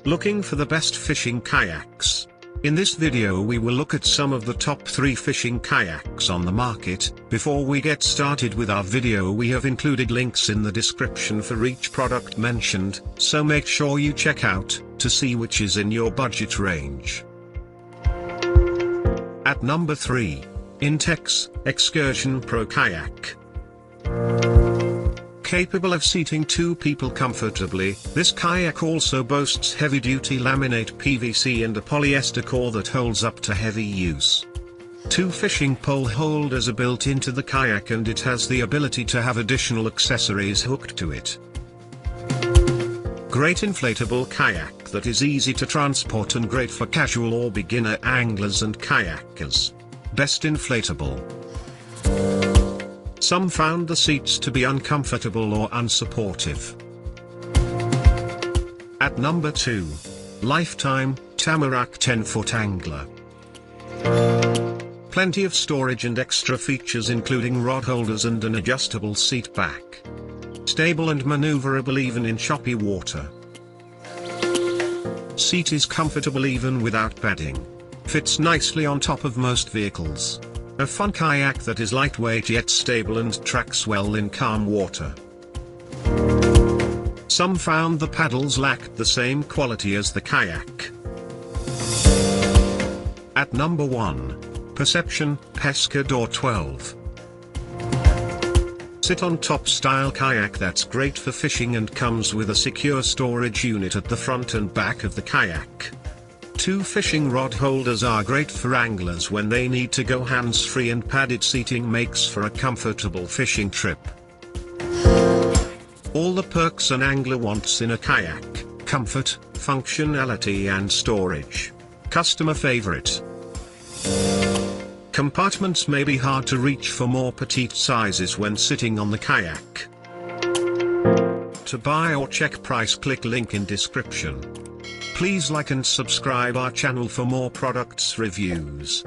Looking for the best fishing kayaks? In this video we will look at some of the top 3 fishing kayaks on the market. Before we get started with our video, we have included links in the description for each product mentioned, so make sure you check out to see which is in your budget range. At number 3. Intex Excursion Pro Kayak. Capable of seating 2 people comfortably, this kayak also boasts heavy-duty laminate PVC and a polyester core that holds up to heavy use. 2 fishing pole holders are built into the kayak, and it has the ability to have additional accessories hooked to it. Great inflatable kayak that is easy to transport and great for casual or beginner anglers and kayakers. Best inflatable. Some found the seats to be uncomfortable or unsupportive. At number 2. Lifetimetamarack 10-foot angler. Plenty of storage and extra features including rod holders and an adjustable seat back. Stable and maneuverable even in choppy water. Seat is comfortable even without padding. Fits nicely on top of most vehicles. A fun kayak that is lightweight yet stable and tracks well in calm water. Some found the paddles lacked the same quality as the kayak. At number 1. Perception Pescador 12. Sit-on-top style kayak that's great for fishing and comes with a secure storage unit at the front and back of the kayak. 2 fishing rod holders are great for anglers when they need to go hands-free, and padded seating makes for a comfortable fishing trip. All the perks an angler wants in a kayak: comfort, functionality and storage. Customer favorite. Compartments may be hard to reach for more petite sizes when sitting on the kayak. To buy or check price, click link in description. Please like and subscribe our channel for more products reviews.